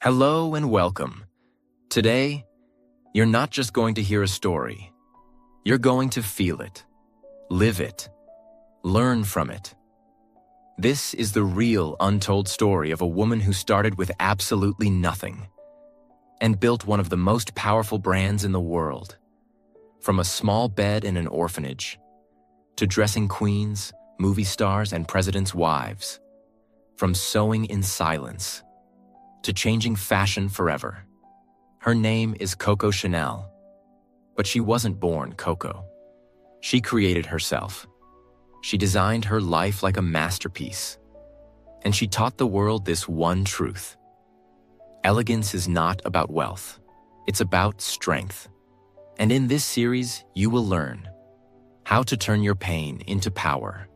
Hello and welcome. Today, you're not just going to hear a story. You're going to feel it, live it, learn from it. This is the real untold story of a woman who started with absolutely nothing and built one of the most powerful brands in the world. From a small bed in an orphanage to dressing queens, movie stars, and presidents' wives. From sewing in silence to changing fashion forever. Her name is Coco Chanel, but she wasn't born Coco. She created herself. She designed her life like a masterpiece, and she taught the world this one truth. Elegance is not about wealth. It's about strength. And in this series, you will learn how to turn your pain into power,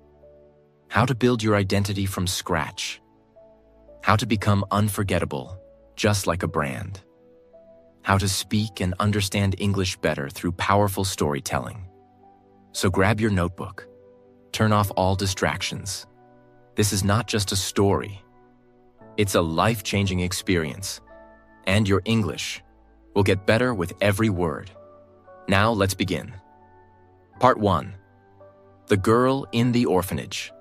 how to build your identity from scratch, how to become unforgettable, just like a brand, how to speak and understand English better through powerful storytelling. So grab your notebook, turn off all distractions. This is not just a story. It's a life-changing experience, and your English will get better with every word. Now let's begin. Part 1. The Girl in the Orphanage.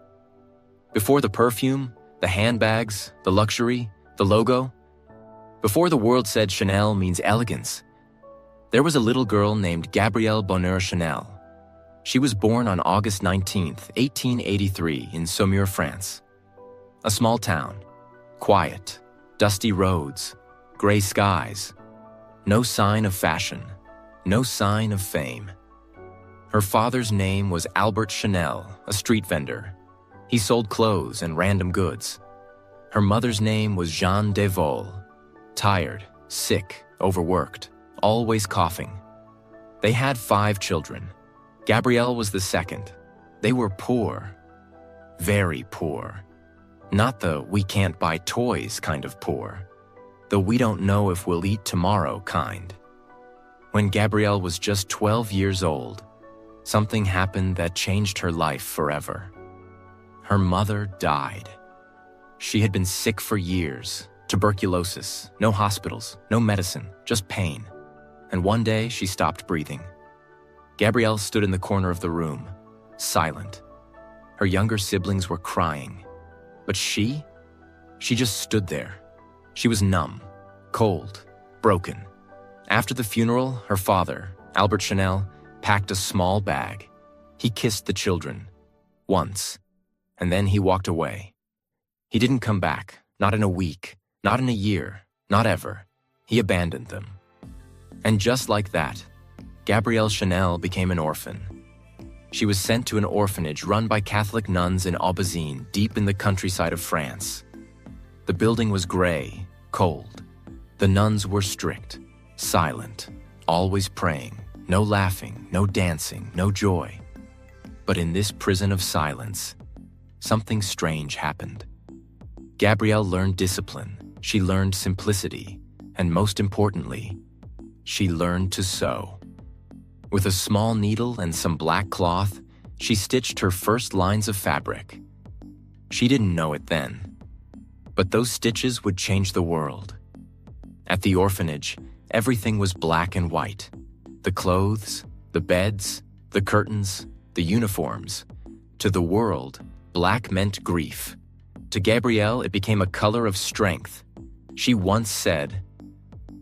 Before the perfume, the handbags, the luxury, the logo, before the world said Chanel means elegance, there was a little girl named Gabrielle Bonheur Chanel. She was born on August 19, 1883 in Saumur, France. A small town, quiet, dusty roads, gray skies, no sign of fashion, no sign of fame. Her father's name was Albert Chanel, a street vendor. He sold clothes and random goods. Her mother's name was Jeanne Devol, tired, sick, overworked, always coughing. They had 5 children. Gabrielle was the second. They were poor, very poor. Not the we can't buy toys kind of poor, the we don't know if we'll eat tomorrow kind. When Gabrielle was just 12 years old, something happened that changed her life forever. Her mother died. She had been sick for years, tuberculosis, no hospitals, no medicine, just pain. And one day she stopped breathing. Gabrielle stood in the corner of the room, silent. Her younger siblings were crying, but she just stood there. She was numb, cold, broken. After the funeral, her father, Albert Chanel, packed a small bag. He kissed the children, once, and then he walked away. He didn't come back, not in a week, not in a year, not ever. He abandoned them. And just like that, Gabrielle Chanel became an orphan. She was sent to an orphanage run by Catholic nuns in Aubazine, deep in the countryside of France. The building was gray, cold. The nuns were strict, silent, always praying, no laughing, no dancing, no joy. But in this prison of silence, something strange happened. Gabrielle learned discipline, she learned simplicity, and most importantly, she learned to sew. With a small needle and some black cloth, she stitched her first lines of fabric. She didn't know it then, but those stitches would change the world. At the orphanage, everything was black and white. The clothes, the beds, the curtains, the uniforms. To the world, black meant grief. To Gabrielle, it became a color of strength. She once said,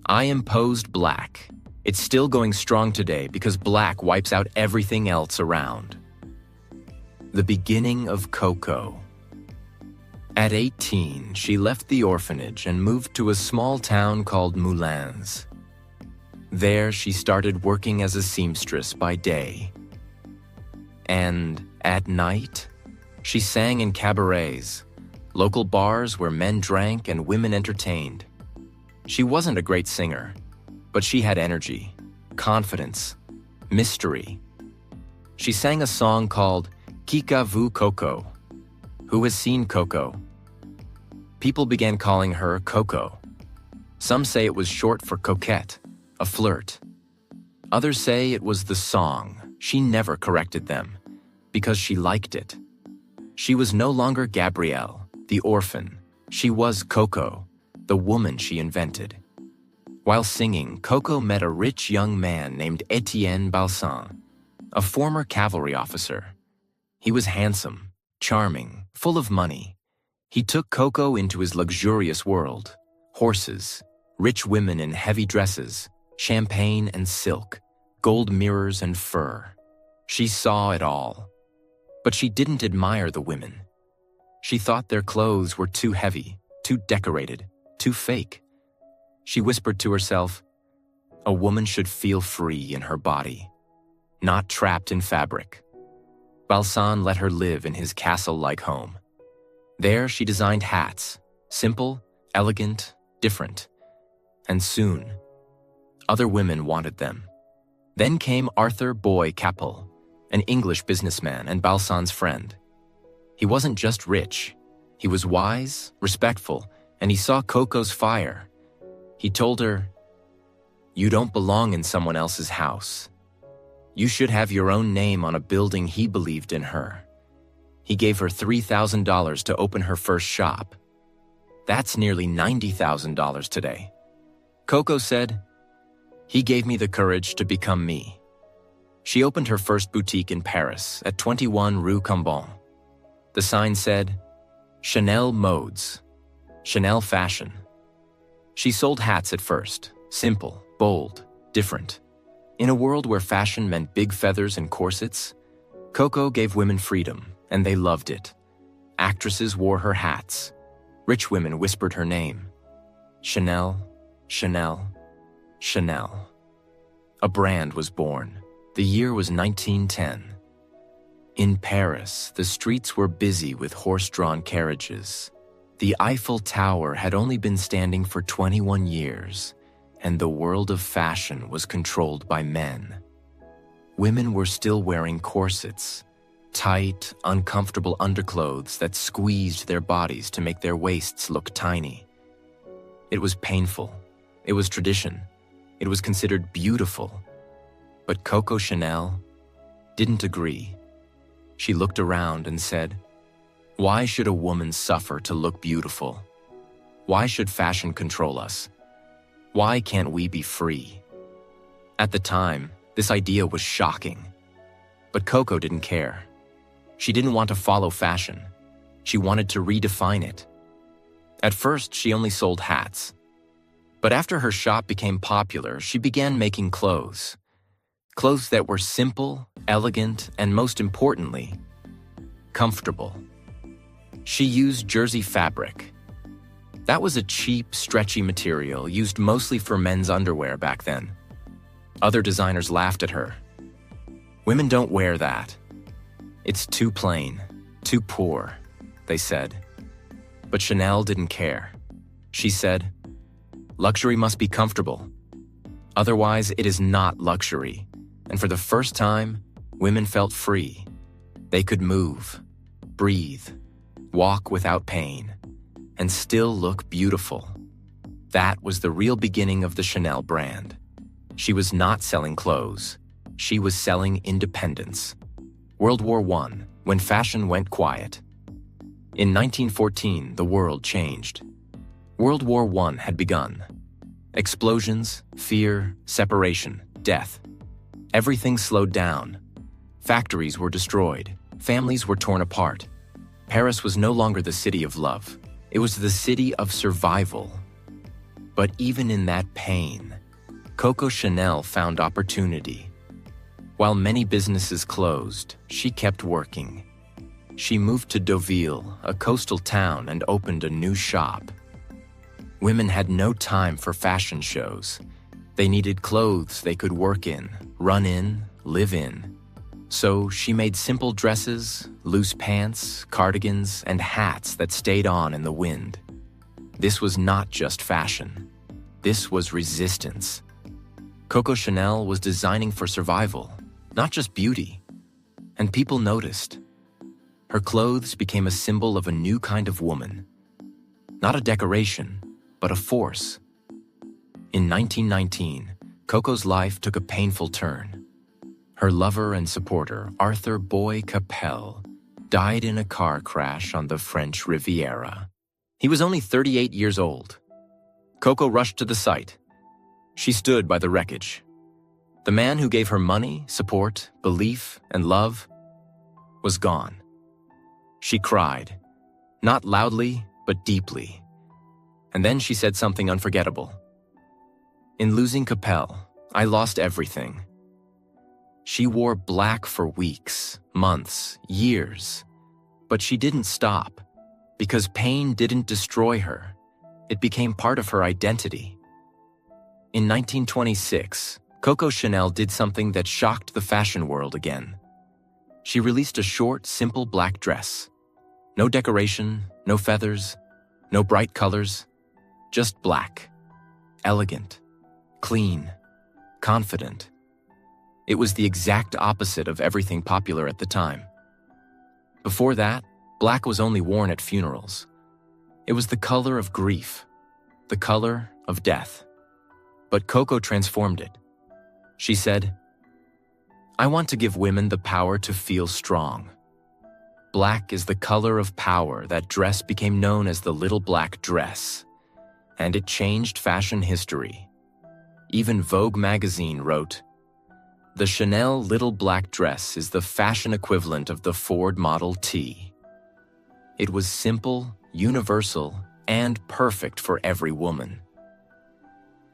"I imposed black. It's still going strong today because black wipes out everything else around." The beginning of Coco. At 18, she left the orphanage and moved to a small town called Moulins. There, she started working as a seamstress by day. And at night, she sang in cabarets, local bars where men drank and women entertained. She wasn't a great singer, but she had energy, confidence, mystery. She sang a song called Qui a vu Coco? Who has seen Coco? People began calling her Coco. Some say it was short for coquette, a flirt. Others say it was the song. She never corrected them, because she liked it. She was no longer Gabrielle, the orphan. She was Coco, the woman she invented. While singing, Coco met a rich young man named Etienne Balsan, a former cavalry officer. He was handsome, charming, full of money. He took Coco into his luxurious world: horses, rich women in heavy dresses, champagne and silk, gold mirrors and fur. She saw it all. But she didn't admire the women. She thought their clothes were too heavy, too decorated, too fake. She whispered to herself, a woman should feel free in her body, not trapped in fabric. Balsan let her live in his castle-like home. There she designed hats, simple, elegant, different. And soon, other women wanted them. Then came Arthur Boy Capel, an English businessman and Balsan's friend. He wasn't just rich. He was wise, respectful, and he saw Coco's fire. He told her, "You don't belong in someone else's house. You should have your own name on a building." He believed in her. He gave her $3,000 to open her first shop. That's nearly $90,000 today. Coco said, "He gave me the courage to become me." She opened her first boutique in Paris at 21 Rue Cambon. The sign said, Chanel Modes, Chanel Fashion. She sold hats at first, simple, bold, different. In a world where fashion meant big feathers and corsets, Coco gave women freedom, and they loved it. Actresses wore her hats. Rich women whispered her name. Chanel, Chanel, Chanel. A brand was born. The year was 1910. In Paris, the streets were busy with horse-drawn carriages. The Eiffel Tower had only been standing for 21 years, and the world of fashion was controlled by men. Women were still wearing corsets, tight, uncomfortable underclothes that squeezed their bodies to make their waists look tiny. It was painful. It was tradition. It was considered beautiful. But Coco Chanel didn't agree. She looked around and said, "Why should a woman suffer to look beautiful? Why should fashion control us? Why can't we be free?" At the time, this idea was shocking. But Coco didn't care. She didn't want to follow fashion. She wanted to redefine it. At first, she only sold hats. But after her shop became popular, she began making clothes. Clothes that were simple, elegant, and most importantly, comfortable. She used jersey fabric. That was a cheap, stretchy material used mostly for men's underwear back then. Other designers laughed at her. "Women don't wear that. It's too plain, too poor," they said. But Chanel didn't care. She said, "Luxury must be comfortable. Otherwise, it is not luxury." And for the first time, women felt free. They could move, breathe, walk without pain, and still look beautiful. That was the real beginning of the Chanel brand. She was not selling clothes. She was selling independence. World War I, when fashion went quiet. In 1914, the world changed. World War I had begun. Explosions, fear, separation, death. Everything slowed down. Factories were destroyed. Families were torn apart. Paris was no longer the city of love. It was the city of survival. But even in that pain, Coco Chanel found opportunity. While many businesses closed, she kept working. She moved to Deauville, a coastal town, and opened a new shop. Women had no time for fashion shows. They needed clothes they could work in, run in, live in. So she made simple dresses, loose pants, cardigans, and hats that stayed on in the wind. This was not just fashion. This was resistance. Coco Chanel was designing for survival, not just beauty. And people noticed. Her clothes became a symbol of a new kind of woman. Not a decoration, but a force. In 1919, Coco's life took a painful turn. Her lover and supporter, Arthur Boy Capel, died in a car crash on the French Riviera. He was only 38 years old. Coco rushed to the site. She stood by the wreckage. The man who gave her money, support, belief, and love was gone. She cried, not loudly, but deeply. And then she said something unforgettable. In losing Capel, I lost everything. She wore black for weeks, months, years. But she didn't stop, because pain didn't destroy her. It became part of her identity. In 1926, Coco Chanel did something that shocked the fashion world again. She released a short, simple black dress. No decoration, no feathers, no bright colors, just black. Elegant, clean, confident. It was the exact opposite of everything popular at the time. Before that, black was only worn at funerals. It was the color of grief, the color of death. But Coco transformed it. She said, I want to give women the power to feel strong. Black is the color of power. That dress became known as the little black dress. And it changed fashion history. Even Vogue magazine wrote, the Chanel little black dress is the fashion equivalent of the Ford Model T. It was simple, universal, and perfect for every woman.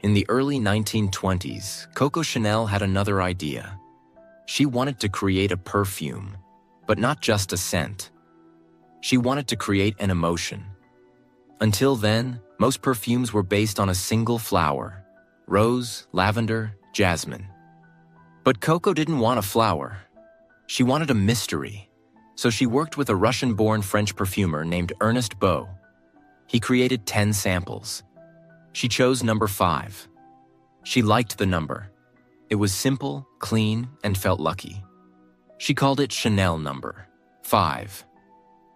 In the early 1920s, Coco Chanel had another idea. She wanted to create a perfume, but not just a scent. She wanted to create an emotion. Until then, most perfumes were based on a single flower: rose, lavender, jasmine. But Coco didn't want a flower. She wanted a mystery. So she worked with a Russian-born French perfumer named Ernest Beau. He created 10 samples. She chose number 5. She liked the number. It was simple, clean, and felt lucky. She called it Chanel number 5.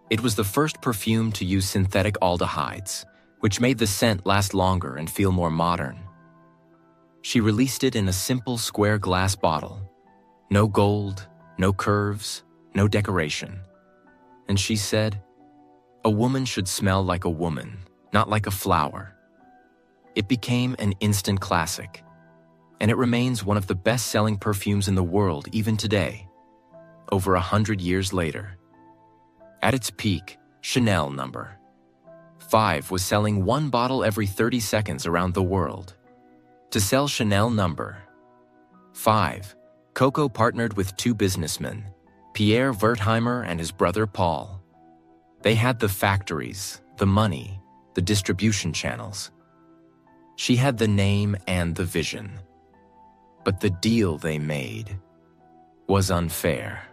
It was the first perfume to use synthetic aldehydes, which made the scent last longer and feel more modern. She released it in a simple square glass bottle. No gold, no curves, no decoration. And she said, a woman should smell like a woman, not like a flower. It became an instant classic, and it remains one of the best-selling perfumes in the world even today, over 100 years later. At its peak, Chanel number 5 was selling 1 bottle every 30 seconds around the world. To sell Chanel number 5, Coco partnered with 2 businessmen, Pierre Wertheimer and his brother Paul. They had the factories, the money, the distribution channels. She had the name and the vision. But the deal they made was unfair.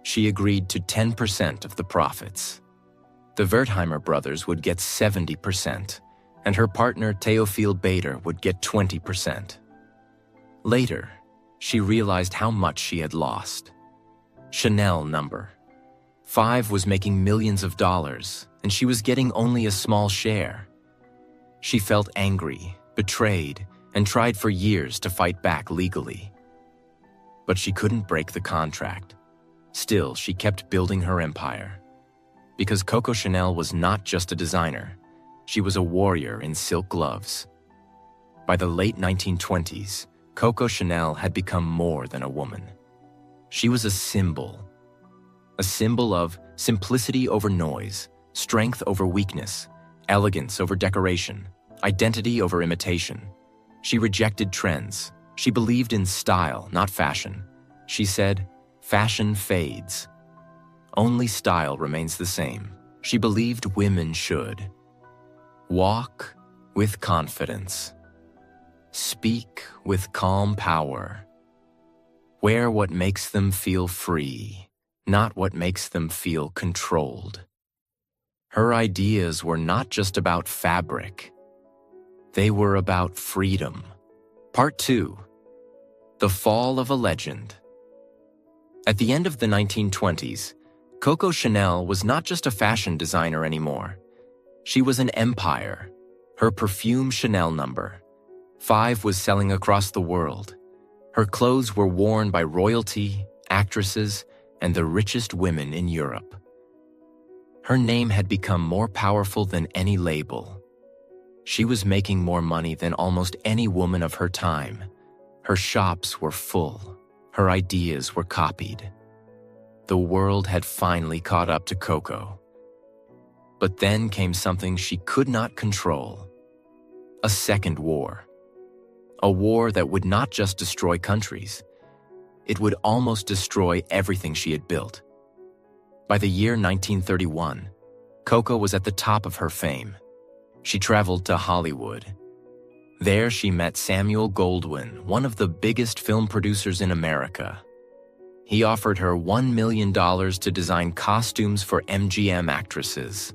She agreed to 10% of the profits. The Wertheimer brothers would get 70%, and her partner Théophile Bader would get 20%. Later, she realized how much she had lost. Chanel number 5 was making millions of dollars, and she was getting only a small share. She felt angry, betrayed, and tried for years to fight back legally. But she couldn't break the contract. Still, she kept building her empire. Because Coco Chanel was not just a designer, she was a warrior in silk gloves. By the late 1920s, Coco Chanel had become more than a woman. She was a symbol of simplicity over noise, strength over weakness, elegance over decoration, identity over imitation. She rejected trends. She believed in style, not fashion. She said, fashion fades. Only style remains the same. She believed women should walk with confidence, speak with calm power, wear what makes them feel free, not what makes them feel controlled. Her ideas were not just about fabric. They were about freedom. Part 2. The Fall of a Legend. At the end of the 1920s, Coco Chanel was not just a fashion designer anymore. She was an empire. Her perfume Chanel number 5 was selling across the world. Her clothes were worn by royalty, actresses, and the richest women in Europe. Her name had become more powerful than any label. She was making more money than almost any woman of her time. Her shops were full. Her ideas were copied. The world had finally caught up to Coco. But then came something she could not control. A second war. A war that would not just destroy countries. It would almost destroy everything she had built. By the year 1931, Coco was at the top of her fame. She traveled to Hollywood. There she met Samuel Goldwyn, one of the biggest film producers in America. He offered her $1 million to design costumes for MGM actresses.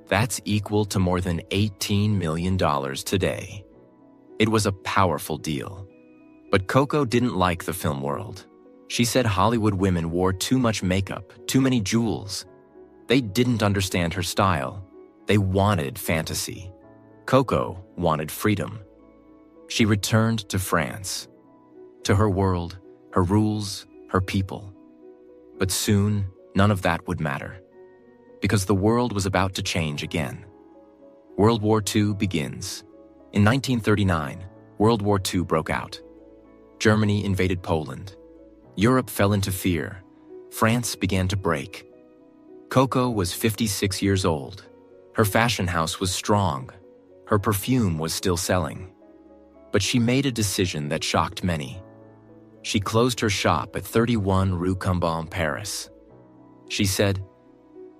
That's equal to more than $18 million today. It was a powerful deal. But Coco didn't like the film world. She said Hollywood women wore too much makeup, too many jewels. They didn't understand her style. They wanted fantasy. Coco wanted freedom. She returned to France, to her world, her rules, her people. But soon, none of that would matter, because the world was about to change again. World War II begins. In 1939, World War II broke out. Germany invaded Poland. Europe fell into fear. France began to break. Coco was 56 years old. Her fashion house was strong. Her perfume was still selling. But she made a decision that shocked many. She closed her shop at 31 Rue Cambon, Paris. She said,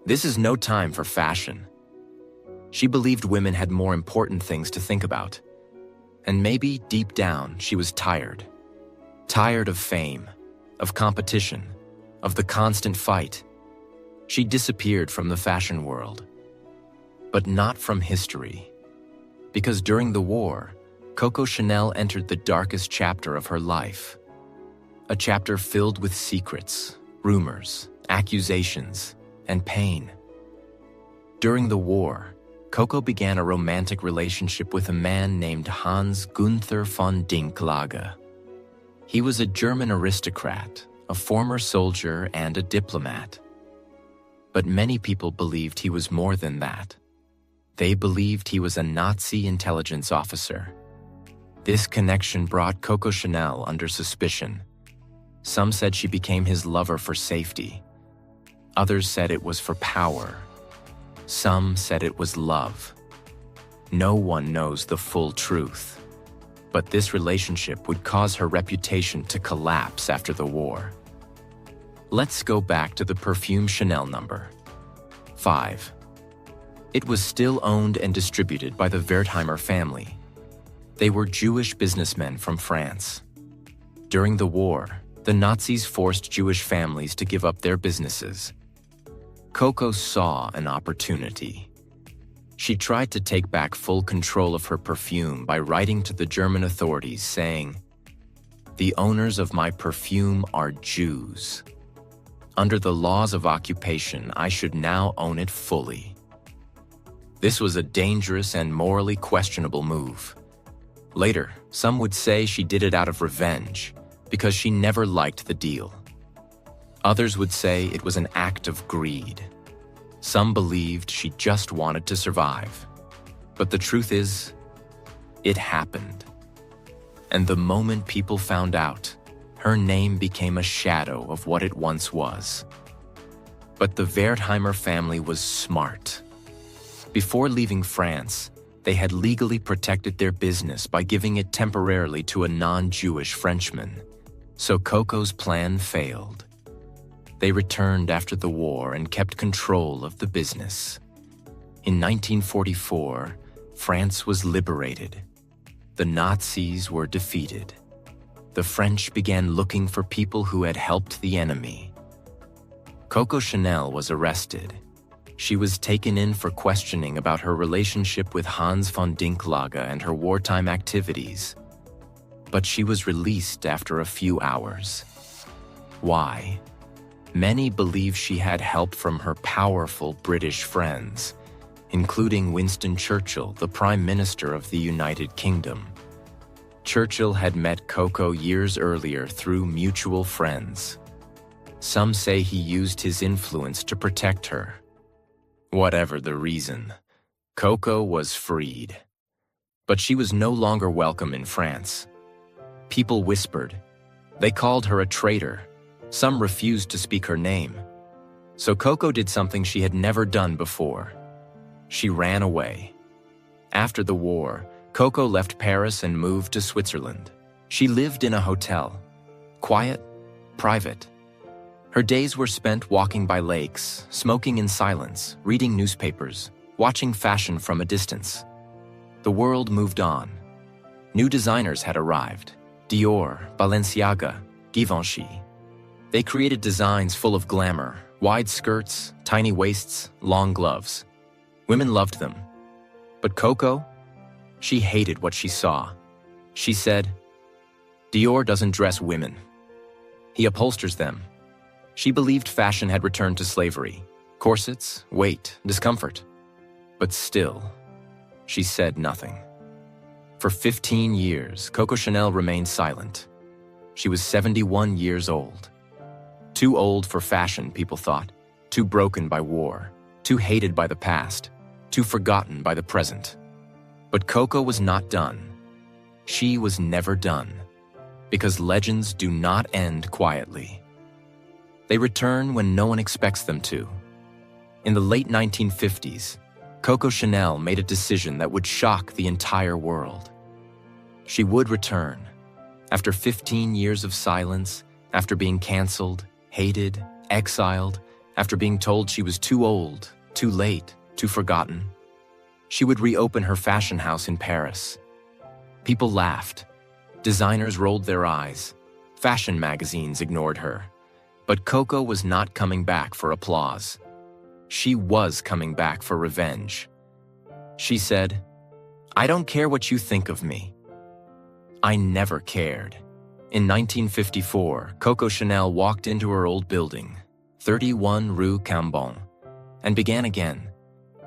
"This is no time for fashion." She believed women had more important things to think about. And maybe deep down she was tired. Tired of fame, of competition, of the constant fight. She disappeared from the fashion world. But not from history. Because during the war, Coco Chanel entered the darkest chapter of her life. A chapter filled with secrets, rumors, accusations, and pain. During the war, Coco began a romantic relationship with a man named Hans Gunther von Dinklage. He was a German aristocrat, a former soldier, and a diplomat. But many people believed he was more than that. They believed he was a Nazi intelligence officer. This connection brought Coco Chanel under suspicion. Some said she became his lover for safety. Others said it was for power. Some said it was love. No one knows the full truth. But this relationship would cause her reputation to collapse after the war. Let's go back to the perfume Chanel number 5. It was still owned and distributed by the Wertheimer family. They were Jewish businessmen from France. During the war, the Nazis forced Jewish families to give up their businesses. Coco saw an opportunity. She tried to take back full control of her perfume by writing to the German authorities saying, "The owners of my perfume are Jews. Under the laws of occupation, I should now own it fully." This was a dangerous and morally questionable move. Later, some would say she did it out of revenge because she never liked the deal. Others would say it was an act of greed. Some believed she just wanted to survive. But the truth is, it happened. And the moment people found out, her name became a shadow of what it once was. But the Wertheimer family was smart. Before leaving France, they had legally protected their business by giving it temporarily to a non-Jewish Frenchman. So Coco's plan failed. They returned after the war and kept control of the business. In 1944, France was liberated. The Nazis were defeated. The French began looking for people who had helped the enemy. Coco Chanel was arrested. She was taken in for questioning about her relationship with Hans von Dinklage and her wartime activities. But she was released after a few hours. Why? Many believe she had help from her powerful British friends, including Winston Churchill, the Prime Minister of the United Kingdom. Churchill had met Coco years earlier through mutual friends. Some say he used his influence to protect her. Whatever the reason, Coco was freed. But she was no longer welcome in France. People whispered. They called her a traitor. Some refused to speak her name. So Coco did something she had never done before. She ran away. After the war, Coco left Paris and moved to Switzerland. She lived in a hotel. Quiet, private. Her days were spent walking by lakes, smoking in silence, reading newspapers, watching fashion from a distance. The world moved on. New designers had arrived. Dior, Balenciaga, Givenchy. They created designs full of glamour, wide skirts, tiny waists, long gloves. Women loved them. But Coco? She hated what she saw. She said, "Dior doesn't dress women. He upholsters them." She believed fashion had returned to slavery, corsets, weight, discomfort. But still, she said nothing. For 15 years, Coco Chanel remained silent. She was 71 years old. Too old for fashion, people thought. Too broken by war. Too hated by the past. Too forgotten by the present. But Coco was not done. She was never done. Because legends do not end quietly. They return when no one expects them to. In the late 1950s, Coco Chanel made a decision that would shock the entire world. She would return. After 15 years of silence, after being canceled, hated, exiled, after being told she was too old, too late, too forgotten, she would reopen her fashion house in Paris. People laughed. Designers rolled their eyes. Fashion magazines ignored her. But Coco was not coming back for applause. She was coming back for revenge. She said, "I don't care what you think of me." I never cared. In 1954, Coco Chanel walked into her old building, 31 Rue Cambon, and began again.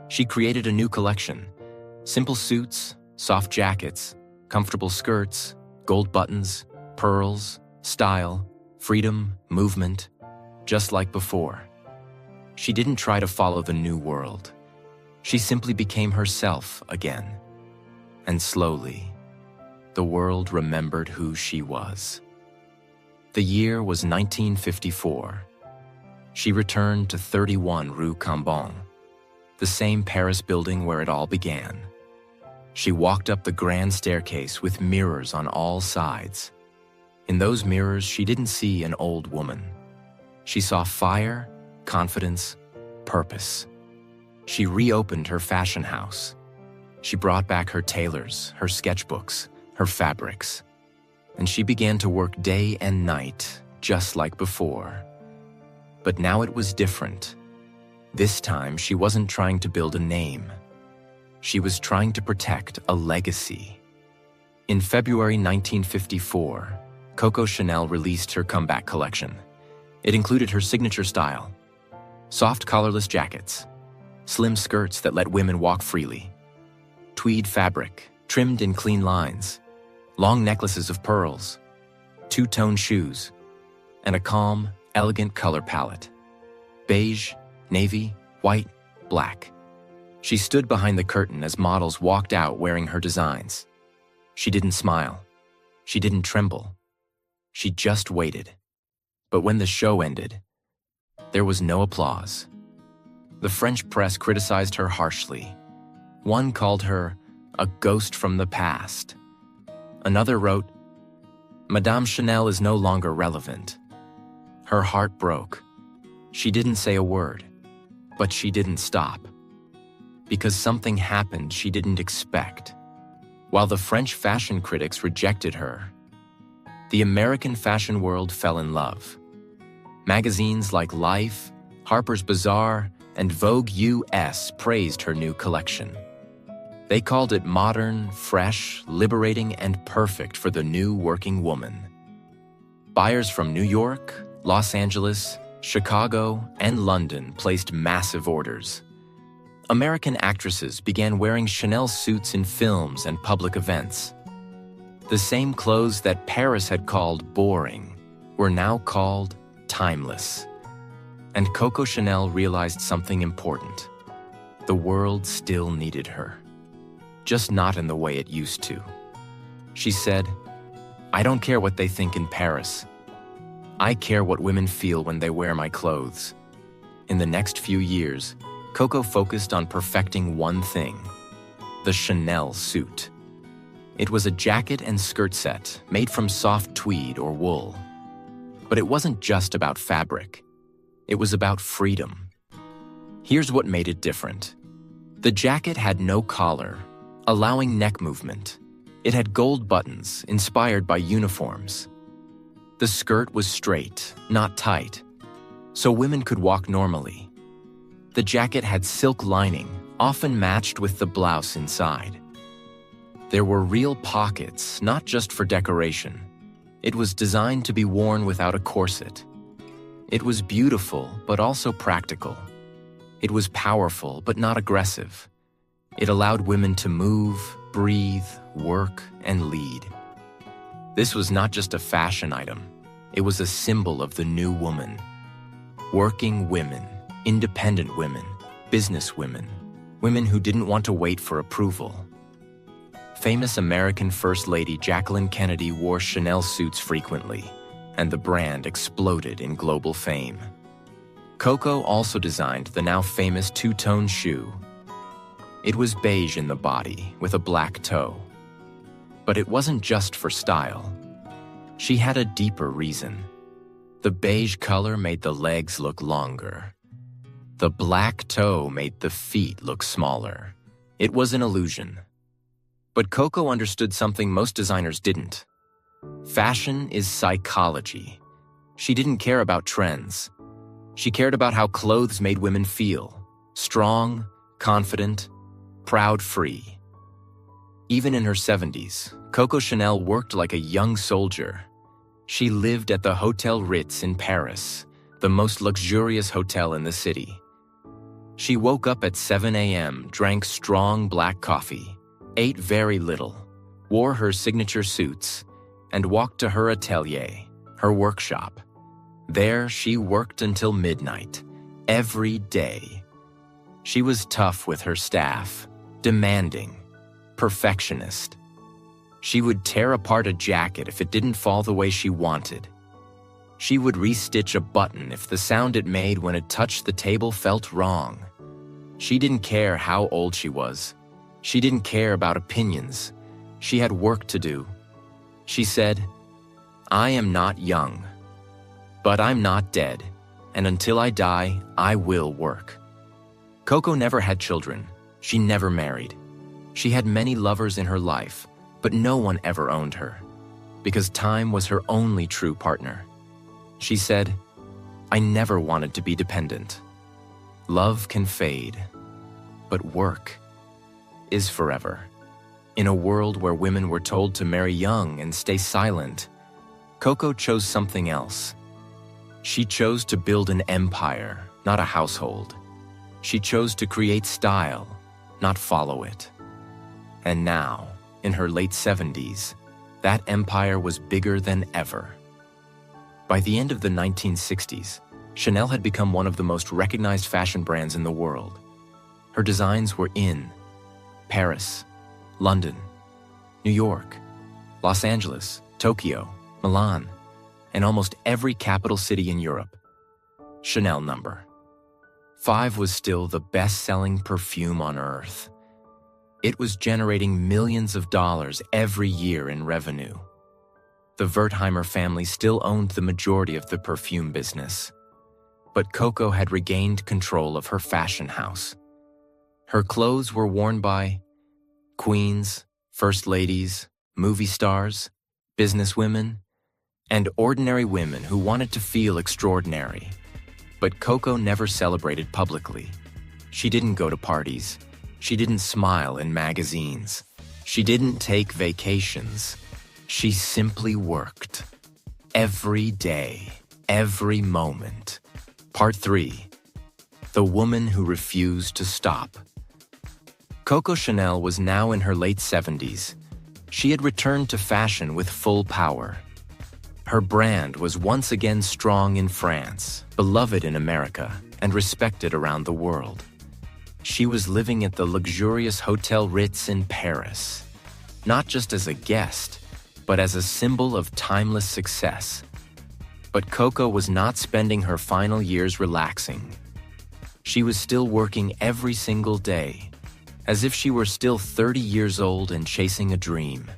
She created a new collection. Simple suits, soft jackets, comfortable skirts, gold buttons, pearls, style, freedom, movement, just like before. She didn't try to follow the new world. She simply became herself again. And slowly, the world remembered who she was. The year was 1954. She returned to 31 Rue Cambon, the same Paris building where it all began. She walked up the grand staircase with mirrors on all sides. In those mirrors, she didn't see an old woman. She saw fire, confidence, purpose. She reopened her fashion house. She brought back her tailors, her sketchbooks, her fabrics. And she began to work day and night, just like before. But now it was different. This time, she wasn't trying to build a name. She was trying to protect a legacy. In February 1954, Coco Chanel released her comeback collection. It included her signature style: soft collarless jackets, slim skirts that let women walk freely, tweed fabric trimmed in clean lines, long necklaces of pearls, two-tone shoes, and a calm, elegant color palette: beige, navy, white, black. She stood behind the curtain as models walked out wearing her designs. She didn't smile. She didn't tremble. She just waited. But when the show ended, there was no applause. The French press criticized her harshly. One called her a ghost from the past. Another wrote, "Madame Chanel is no longer relevant." Her heart broke. She didn't say a word, but she didn't stop. Because something happened she didn't expect. While the French fashion critics rejected her, the American fashion world fell in love. Magazines like Life, Harper's Bazaar, and Vogue US praised her new collection. They called it modern, fresh, liberating, and perfect for the new working woman. Buyers from New York, Los Angeles, Chicago, and London placed massive orders. American actresses began wearing Chanel suits in films and public events. The same clothes that Paris had called boring were now called timeless. And Coco Chanel realized something important. The world still needed her. just not in the way it used to. She said, "I don't care what they think in Paris. I care what women feel when they wear my clothes." In the next few years, Coco focused on perfecting one thing: the Chanel suit. It was a jacket and skirt set made from soft tweed or wool. But it wasn't just about fabric. It was about freedom. Here's what made it different. The jacket had no collar, allowing neck movement. It had gold buttons inspired by uniforms. The skirt was straight, not tight, so women could walk normally. The jacket had silk lining, often matched with the blouse inside. There were real pockets, not just for decoration. It was designed to be worn without a corset. It was beautiful, but also practical. It was powerful, but not aggressive. It allowed women to move, breathe, work, and lead. This was not just a fashion item. It was a symbol of the new woman. Working women, independent women, business women, women who didn't want to wait for approval. Famous American First Lady Jacqueline Kennedy wore Chanel suits frequently, and the brand exploded in global fame. Coco also designed the now famous two-tone shoe. It was beige in the body with a black toe. But it wasn't just for style. She had a deeper reason. The beige color made the legs look longer. The black toe made the feet look smaller. It was an illusion. But Coco understood something most designers didn't. Fashion is psychology. She didn't care about trends. She cared about how clothes made women feel: strong, confident, proud, free. Even in her 70s, Coco Chanel worked like a young soldier. She lived at the Hotel Ritz in Paris, the most luxurious hotel in the city. She woke up at 7 a.m., drank strong black coffee, ate very little, wore her signature suits, and walked to her atelier, her workshop. There, she worked until midnight, every day. She was tough with her staff, demanding, perfectionist. She would tear apart a jacket if it didn't fall the way she wanted. She would restitch a button if the sound it made when it touched the table felt wrong. She didn't care how old she was. She didn't care about opinions. She had work to do. She said, "I am not young, but I'm not dead, and until I die, I will work." Coco never had children. She never married. She had many lovers in her life, but no one ever owned her, because time was her only true partner. She said, "I never wanted to be dependent. Love can fade, but work is forever." In a world where women were told to marry young and stay silent, Coco chose something else. She chose to build an empire, not a household. She chose to create style, not follow it. And now, in her late 70s, that empire was bigger than ever. By the end of the 1960s, Chanel had become one of the most recognized fashion brands in the world. Her designs were in Paris, London, New York, Los Angeles, Tokyo, Milan, and almost every capital city in Europe. Chanel No. 5 was still the best-selling perfume on earth. It was generating millions of dollars every year in revenue. The Wertheimer family still owned the majority of the perfume business. But Coco had regained control of her fashion house. Her clothes were worn by queens, first ladies, movie stars, businesswomen, and ordinary women who wanted to feel extraordinary. But Coco never celebrated publicly. She didn't go to parties. She didn't smile in magazines. She didn't take vacations. She simply worked. Every day, every moment. Part 3. The Woman Who Refused to Stop. Coco Chanel was now in her late 70s. She had returned to fashion with full power. Her brand was once again strong in France, beloved in America, and respected around the world. She was living at the luxurious Hotel Ritz in Paris, not just as a guest, but as a symbol of timeless success. But Coco was not spending her final years relaxing. She was still working every single day, as if she were still 30 years old and chasing a dream.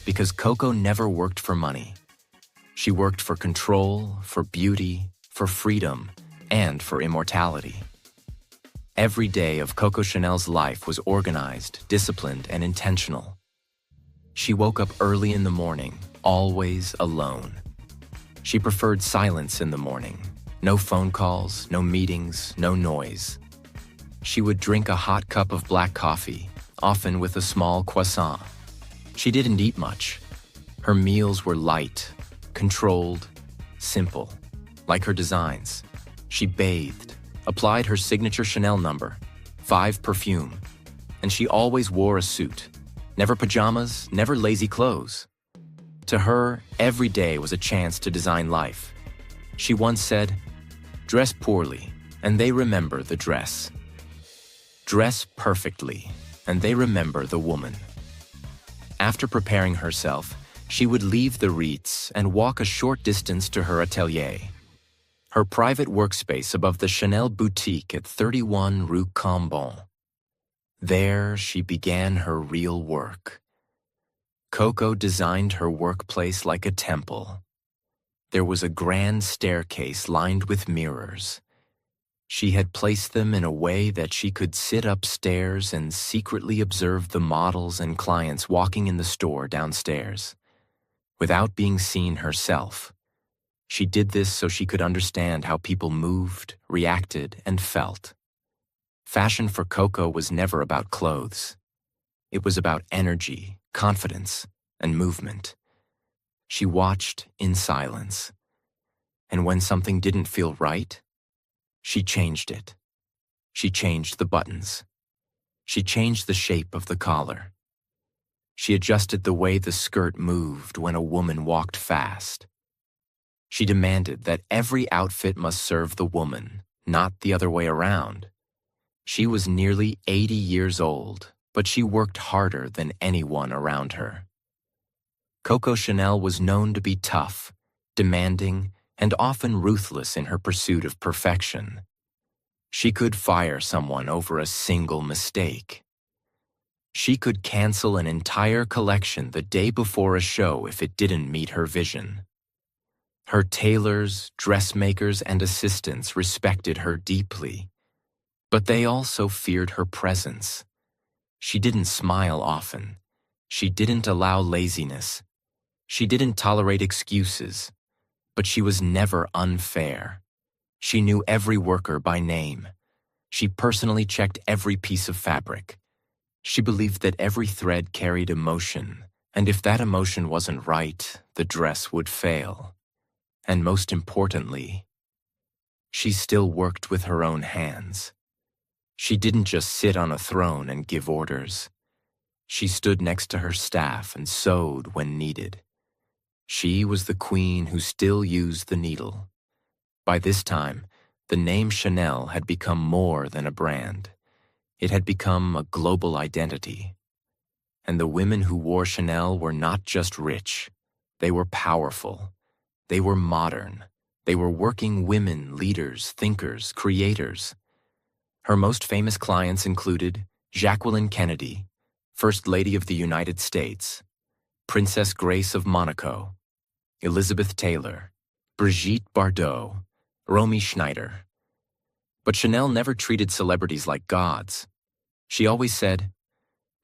Because Coco never worked for money. She worked for control, for beauty, for freedom, and for immortality. Every day of Coco Chanel's life was organized, disciplined, and intentional. She woke up early in the morning, always alone. She preferred silence in the morning. No phone calls, no meetings, no noise. She would drink a hot cup of black coffee, often with a small croissant. She didn't eat much. Her meals were light, controlled, simple, like her designs. She bathed, applied her signature Chanel number, 5 perfume, and she always wore a suit. Never pajamas, never lazy clothes. To her, every day was a chance to design life. She once said, "Dress poorly, and they remember the dress. Dress perfectly, and they remember the woman." After preparing herself, she would leave the Ritz and walk a short distance to her atelier, her private workspace above the Chanel boutique at 31 Rue Cambon. There, she began her real work. Coco designed her workplace like a temple. There was a grand staircase lined with mirrors. She had placed them in a way that she could sit upstairs and secretly observe the models and clients walking in the store downstairs, without being seen herself. She did this so she could understand how people moved, reacted, and felt. Fashion for Coco was never about clothes. It was about energy, confidence, and movement. She watched in silence. And when something didn't feel right, she changed it. She changed the buttons. She changed the shape of the collar. She adjusted the way the skirt moved when a woman walked fast. She demanded that every outfit must serve the woman, not the other way around. She was nearly 80 years old, but she worked harder than anyone around her. Coco Chanel was known to be tough, demanding, and often ruthless in her pursuit of perfection. She could fire someone over a single mistake. She could cancel an entire collection the day before a show if it didn't meet her vision. Her tailors, dressmakers, and assistants respected her deeply, but they also feared her presence. She didn't smile often. She didn't allow laziness. She didn't tolerate excuses, but she was never unfair. She knew every worker by name. She personally checked every piece of fabric. She believed that every thread carried emotion, and if that emotion wasn't right, the dress would fail. And most importantly, she still worked with her own hands. She didn't just sit on a throne and give orders. She stood next to her staff and sewed when needed. She was the queen who still used the needle. By this time, the name Chanel had become more than a brand. It had become a global identity. And the women who wore Chanel were not just rich. They were powerful. They were modern. They were working women, leaders, thinkers, creators. Her most famous clients included Jacqueline Kennedy, First Lady of the United States, Princess Grace of Monaco, Elizabeth Taylor, Brigitte Bardot, Romy Schneider. But Chanel never treated celebrities like gods. She always said,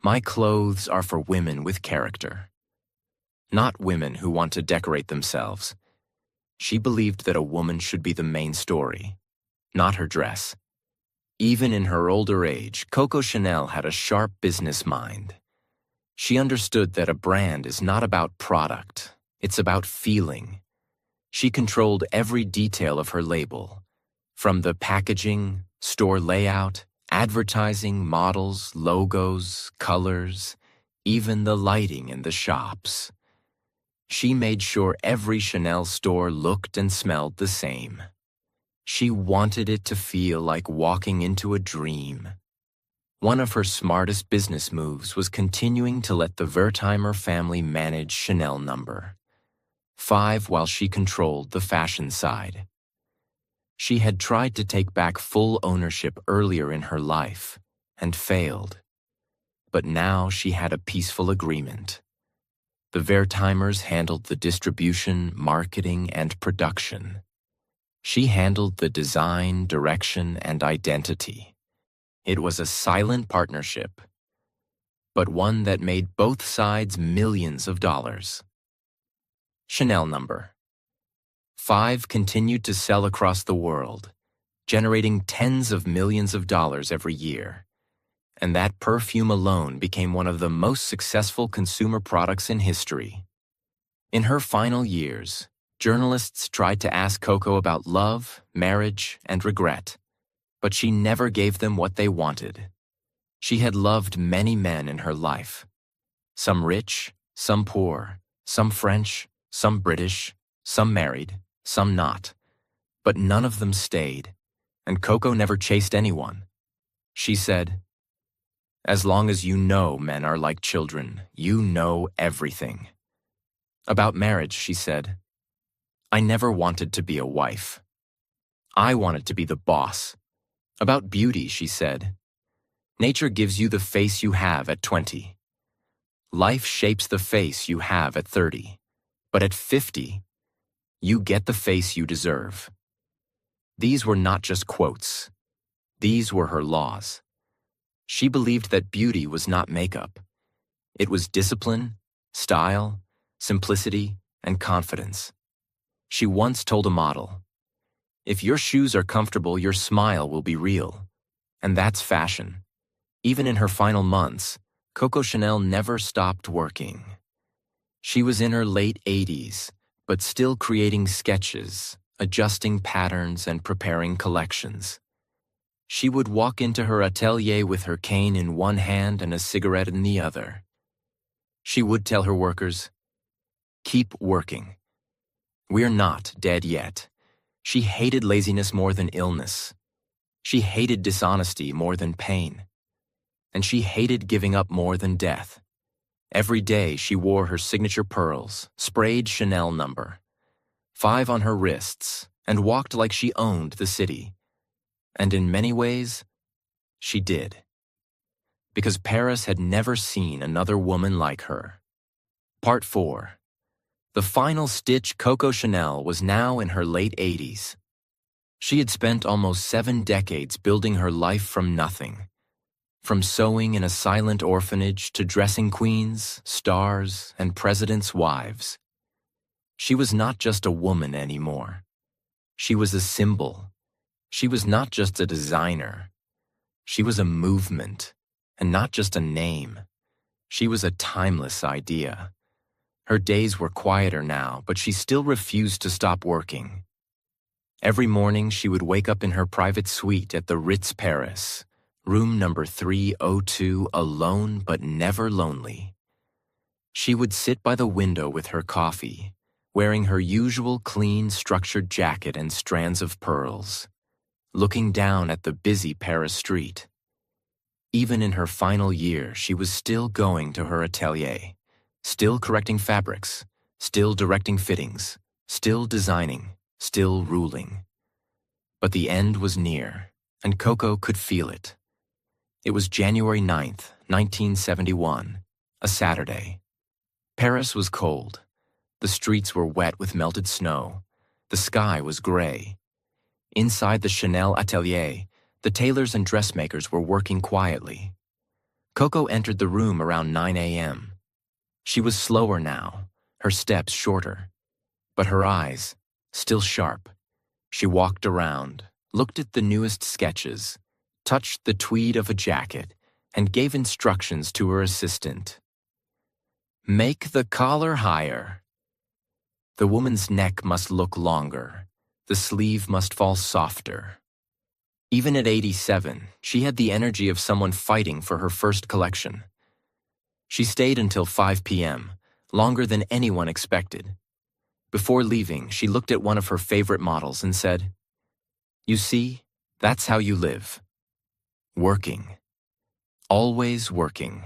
"My clothes are for women with character," not women who want to decorate themselves. She believed that a woman should be the main story, not her dress. Even in her older age, Coco Chanel had a sharp business mind. She understood that a brand is not about product, it's about feeling. She controlled every detail of her label, from the packaging, store layout, advertising, models, logos, colors, even the lighting in the shops. She made sure every Chanel store looked and smelled the same. She wanted it to feel like walking into a dream. One of her smartest business moves was continuing to let the Wertheimer family manage Chanel number 5 while she controlled the fashion side. She had tried to take back full ownership earlier in her life and failed. But now she had a peaceful agreement. The Wertheimers handled the distribution, marketing, and production. She handled the design, direction, and identity. It was a silent partnership, but one that made both sides millions of dollars. Chanel number 5 continued to sell across the world, generating tens of millions of dollars every year. And that perfume alone became one of the most successful consumer products in history. In her final years, journalists tried to ask Coco about love, marriage, and regret, but she never gave them what they wanted. She had loved many men in her life. Some rich, some poor, some French, some British, some married, some not. But none of them stayed, and Coco never chased anyone. She said, "As long as you know men are like children, you know everything." About marriage, she said, "I never wanted to be a wife. I wanted to be the boss." About beauty, she said, "Nature gives you the face you have at 20. Life shapes the face you have at 30. But at 50, you get the face you deserve." These were not just quotes. These were her laws. She believed that beauty was not makeup. It was discipline, style, simplicity, and confidence. She once told a model, "If your shoes are comfortable, your smile will be real." And that's fashion. Even in her final months, Coco Chanel never stopped working. She was in her late 80s, but still creating sketches, adjusting patterns, and preparing collections. She would walk into her atelier with her cane in one hand and a cigarette in the other. She would tell her workers, "Keep working. We're not dead yet." She hated laziness more than illness. She hated dishonesty more than pain. And she hated giving up more than death. Every day she wore her signature pearls, sprayed Chanel number 5 on her wrists, and walked like she owned the city. And in many ways, she did. Because Paris had never seen another woman like her. Part 4. The final stitch. Coco Chanel was now in her late 80s. She had spent almost 7 decades building her life from nothing. From sewing in a silent orphanage to dressing queens, stars, and presidents' wives. She was not just a woman anymore. She was a symbol. She was not just a designer. She was a movement, and not just a name. She was a timeless idea. Her days were quieter now, but she still refused to stop working. Every morning she would wake up in her private suite at the Ritz Paris, room number 302, alone but never lonely. She would sit by the window with her coffee, wearing her usual clean, structured jacket and strands of pearls, looking down at the busy Paris street. Even in her final year, she was still going to her atelier, still correcting fabrics, still directing fittings, still designing, still ruling. But the end was near, and Coco could feel it. It was January 9th, 1971, a Saturday. Paris was cold. The streets were wet with melted snow. The sky was gray. Inside the Chanel atelier, the tailors and dressmakers were working quietly. Coco entered the room around 9 a.m. She was slower now, her steps shorter. But her eyes, still sharp. She walked around, looked at the newest sketches, touched the tweed of a jacket, and gave instructions to her assistant. "Make the collar higher. The woman's neck must look longer. The sleeve must fall softer." Even at 87, she had the energy of someone fighting for her first collection. She stayed until 5 p.m., longer than anyone expected. Before leaving, she looked at one of her favorite models and said, "You see, that's how you live. Working. always working.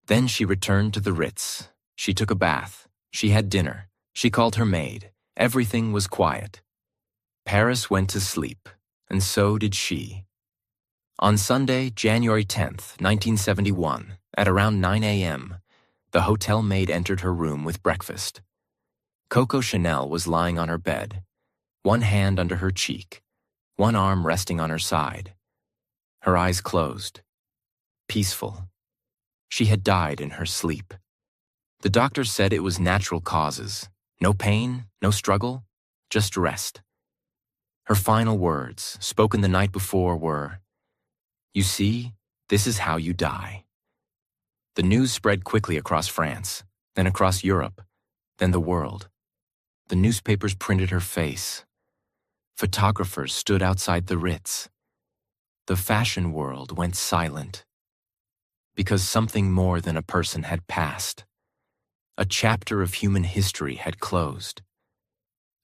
Then she returned to the Ritz. She took a bath. She had dinner. She called her maid. Everything was quiet. Paris went to sleep, and so did she. On Sunday, January 10th, 1971, at around 9 a.m., the hotel maid entered her room with breakfast. Coco Chanel was lying on her bed, one hand under her cheek, one arm resting on her side. Her eyes closed. Peaceful. She had died in her sleep. The doctor said it was natural causes. No pain, no struggle, just rest. Her final words, spoken the night before, were, "You see, this is how you die." The news spread quickly across France, then across Europe, then the world. The newspapers printed her face. Photographers stood outside the Ritz. The fashion world went silent. Because something more than a person had passed. A chapter of human history had closed.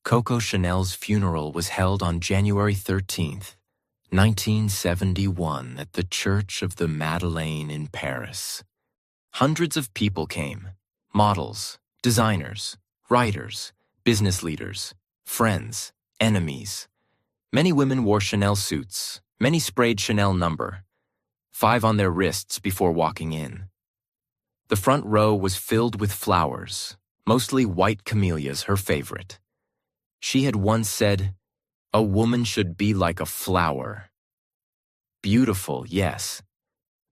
Coco Chanel's funeral was held on January 13th, 1971 at the Church of the Madeleine in Paris. Hundreds of people came, models, designers, writers, business leaders, friends, enemies. Many women wore Chanel suits, many sprayed Chanel number, 5 on their wrists before walking in. The front row was filled with flowers, mostly white camellias, her favorite. She had once said, "A woman should be like a flower." Beautiful, yes,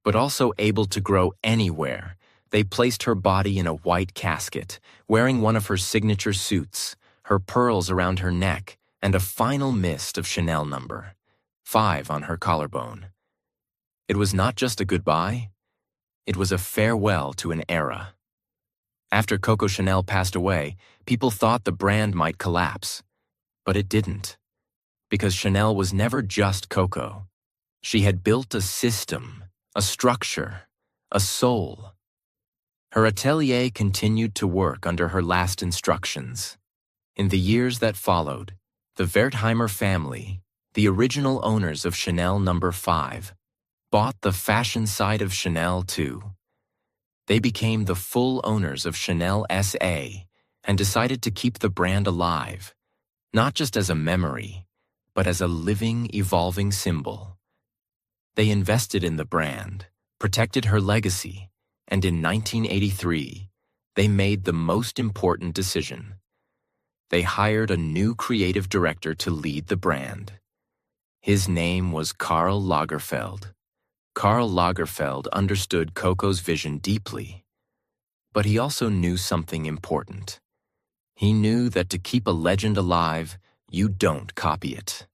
but also able to grow anywhere. They placed her body in a white casket, wearing one of her signature suits, her pearls around her neck, and a final mist of Chanel number, 5 on her collarbone. It was not just a goodbye, it was a farewell to an era. After Coco Chanel passed away, people thought the brand might collapse, but it didn't, because Chanel was never just Coco. She had built a system, a structure, a soul. Her atelier continued to work under her last instructions. In the years that followed, the Wertheimer family, the original owners of Chanel No. 5, bought the fashion side of Chanel too. They became the full owners of Chanel SA and decided to keep the brand alive, not just as a memory, but as a living, evolving symbol. They invested in the brand, protected her legacy, and in 1983, they made the most important decision. They hired a new creative director to lead the brand. His name was Karl Lagerfeld. Karl Lagerfeld understood Coco's vision deeply, but he also knew something important. He knew that to keep a legend alive, you don't copy it.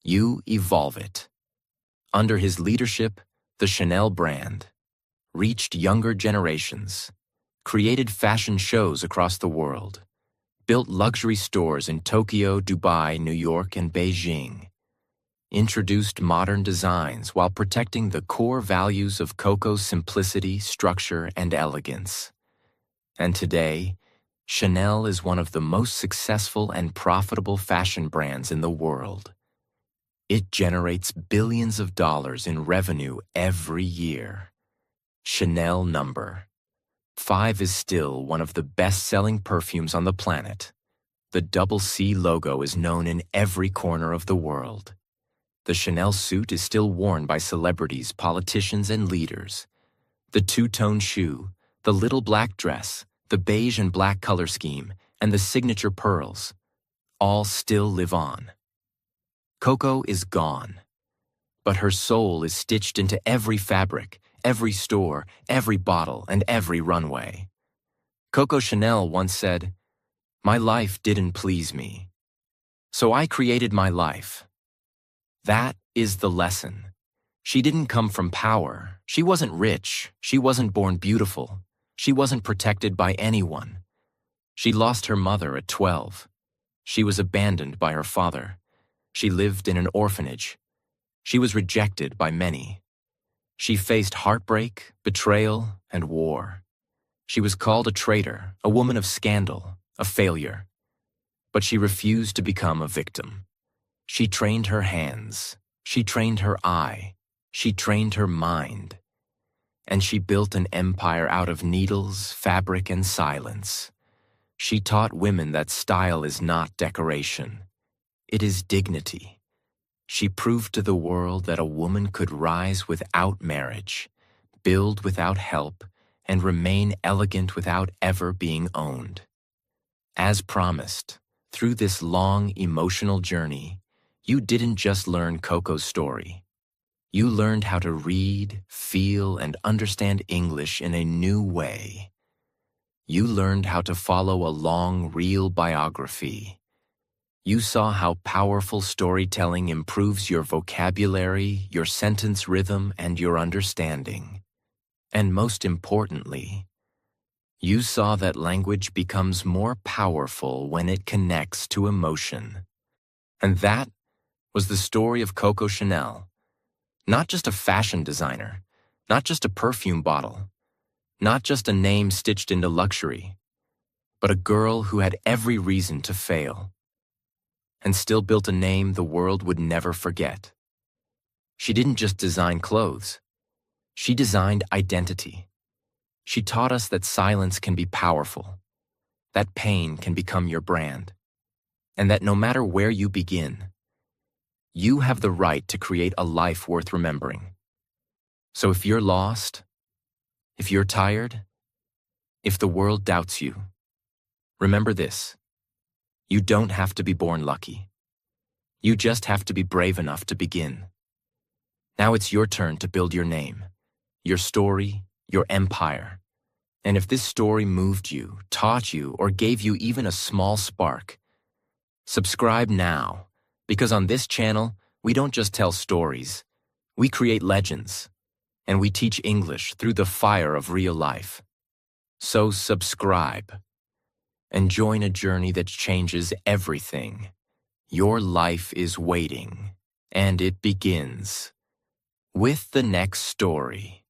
You evolve it. Under his leadership, the Chanel brand reached younger generations, created fashion shows across the world, built luxury stores in Tokyo, Dubai, New York, and Beijing, introduced modern designs while protecting the core values of Coco's simplicity, structure, and elegance. And today, Chanel is one of the most successful and profitable fashion brands in the world. It generates billions of dollars in revenue every year. Chanel No. 5 is still one of the best-selling perfumes on the planet. The double C logo is known in every corner of the world. The Chanel suit is still worn by celebrities, politicians, and leaders. The two-tone shoe, the little black dress, the beige and black color scheme, and the signature pearls, all still live on. Coco is gone, but her soul is stitched into every fabric, every store, every bottle, and every runway. Coco Chanel once said, "My life didn't please me, so I created my life." That is the lesson. She didn't come from power. She wasn't rich. She wasn't born beautiful. She wasn't protected by anyone. She lost her mother at 12. She was abandoned by her father. She lived in an orphanage. She was rejected by many. She faced heartbreak, betrayal, and war. She was called a traitor, a woman of scandal, a failure. But she refused to become a victim. She trained her hands. She trained her eye. She trained her mind. and she built an empire out of needles, fabric, and silence. She taught women that style is not decoration. It is dignity. She proved to the world that a woman could rise without marriage, build without help, and remain elegant without ever being owned. As promised, through this long, emotional journey, you didn't just learn Coco's story. You learned how to read, feel, and understand English in a new way. You learned how to follow a long, real biography. You saw how powerful storytelling improves your vocabulary, your sentence rhythm, and your understanding. And most importantly, you saw that language becomes more powerful when it connects to emotion. And that was the story of Coco Chanel. Not just a fashion designer, not just a perfume bottle, not just a name stitched into luxury, but a girl who had every reason to fail and still built a name the world would never forget. She didn't just design clothes. She designed identity. She taught us that silence can be powerful, that pain can become your brand, and that no matter where you begin, you have the right to create a life worth remembering. So if you're lost, if you're tired, if the world doubts you, remember this: you don't have to be born lucky. You just have to be brave enough to begin. Now it's your turn to build your name, your story, your empire. And if this story moved you, taught you, or gave you even a small spark, subscribe now, because on this channel, we don't just tell stories, we create legends, and we teach English through the fire of real life. So subscribe and join a journey that changes everything. Your life is waiting, and it begins with the next story.